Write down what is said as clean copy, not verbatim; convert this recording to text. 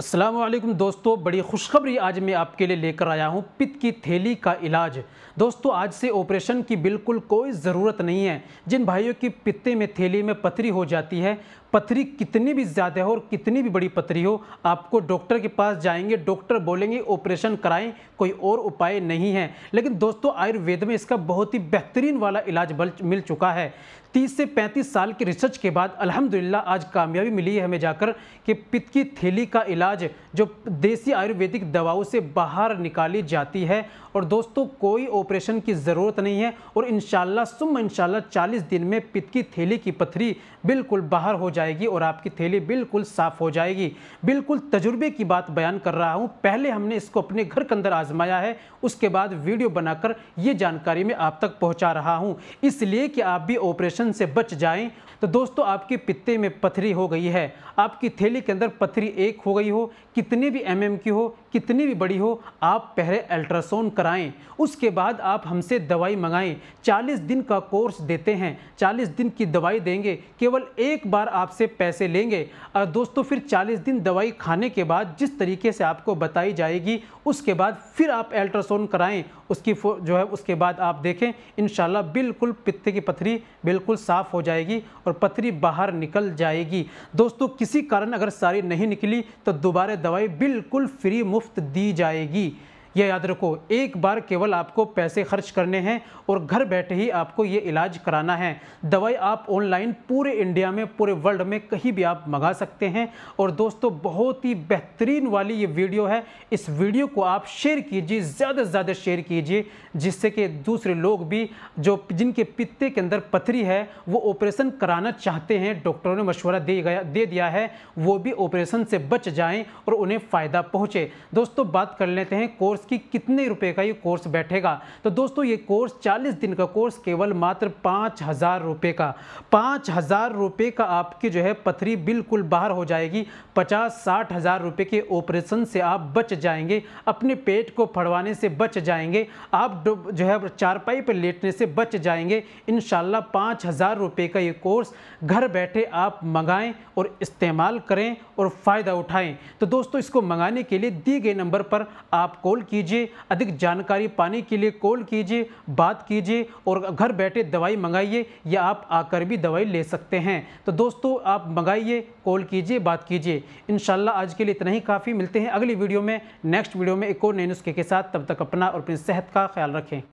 अस्सलाम वालेकुम दोस्तों, बड़ी खुशखबरी आज मैं आपके लिए लेकर आया हूँ। पित्त की थैली का इलाज। दोस्तों, आज से ऑपरेशन की बिल्कुल कोई ज़रूरत नहीं है। जिन भाइयों की पित्ते में थैली में पथरी हो जाती है, पथरी कितनी भी ज़्यादा हो और कितनी भी बड़ी पथरी हो, आपको डॉक्टर के पास जाएंगे, डॉक्टर बोलेंगे ऑपरेशन कराएं, कोई और उपाय नहीं है। लेकिन दोस्तों, आयुर्वेद में इसका बहुत ही बेहतरीन वाला इलाज मिल चुका है। 30 से 35 साल की रिसर्च के बाद अल्हम्दुलिल्लाह आज कामयाबी मिली है हमें जाकर कि पित्त की थैली का इलाज जो देसी आयुर्वेदिक दवाओं से बाहर निकाली जाती है। और दोस्तों, कोई ऑपरेशन की ज़रूरत नहीं है और इंशाल्लाह सुम्मा इंशाल्लाह 40 दिन में पित्त की थैली की पथरी बिल्कुल बाहर हो जाएगी और आपकी थैली बिल्कुल साफ़ हो जाएगी। बिल्कुल तजुर्बे की बात बयान कर रहा हूँ। पहले हमने इसको अपने घर के अंदर आजमाया है, उसके बाद वीडियो बनाकर ये जानकारी मैं आप तक पहुँचा रहा हूँ, इसलिए कि आप भी ऑपरेशन से बच जाएं। तो दोस्तों, आपके पित्ते में पथरी हो गई है, आपकी थैली के अंदर पथरी एक हो गई हो, कितनी भी एमएम की हो, कितनी भी बड़ी हो, आप पहले अल्ट्रासाउंड कराएं, उसके बाद आप हमसे दवाई मंगाएं। 40 दिन का कोर्स देते हैं, 40 दिन की दवाई देंगे, केवल एक बार आपसे पैसे लेंगे। और दोस्तों, फिर 40 दिन दवाई खाने के बाद जिस तरीके से आपको बताई जाएगी, उसके बाद फिर आप अल्ट्रासाउंड कराएं, उसकी जो है उसके बाद आप देखें इंशाल्लाह बिल्कुल पित्ते की पथरी बिल्कुल साफ़ हो जाएगी और पथरी बाहर निकल जाएगी। दोस्तों, किसी कारण अगर सारी नहीं निकली तो दोबारा दवाई बिल्कुल फ्री मुफ्त दी जाएगी। यह याद रखो, एक बार केवल आपको पैसे खर्च करने हैं और घर बैठे ही आपको ये इलाज कराना है। दवाई आप ऑनलाइन पूरे इंडिया में, पूरे वर्ल्ड में कहीं भी आप मंगा सकते हैं। और दोस्तों, बहुत ही बेहतरीन वाली ये वीडियो है, इस वीडियो को आप शेयर कीजिए, ज़्यादा से ज़्यादा शेयर कीजिए, जिससे कि दूसरे लोग भी जो जिनके पित्ते के अंदर पथरी है वो ऑपरेशन कराना चाहते हैं, डॉक्टरों ने मशवरा दे दिया है, वो भी ऑपरेशन से बच जाएँ और उन्हें फ़ायदा पहुँचे। दोस्तों, बात कर लेते हैं कोर्स कि कितने रुपए का ये कोर्स बैठेगा। तो दोस्तों, ये कोर्स 40 दिन का कोर्स केवल मात्र 5,000 रुपये का, 5,000 रुपये का आपकी जो है पथरी बिल्कुल बाहर हो जाएगी। 50-60 हज़ार रुपये के ऑपरेशन से आप बच जाएंगे, अपने पेट को फड़वाने से बच जाएंगे, आप जो है चारपाई पर लेटने से बच जाएंगे। इंशाल्लाह 5,000 रुपये का ये कोर्स घर बैठे आप मंगाएं और इस्तेमाल करें और फ़ायदा उठाएं। तो दोस्तों, इसको मंगाने के लिए दिए गए नंबर पर आप कॉल कीजिए, अधिक जानकारी पाने के लिए कॉल कीजिए, बात कीजिए और घर बैठे दवाई मंगाइए या आप आकर भी दवाई ले सकते हैं। तो दोस्तों, आप मंगाइए, कॉल कीजिए, बात कीजिए। इंशाल्लाह आज के लिए इतना ही काफ़ी। मिलते हैं अगली वीडियो में, नेक्स्ट वीडियो में एक और नए नुस्खे के साथ। तब तक अपना और अपनी सेहत का ख्याल रखें।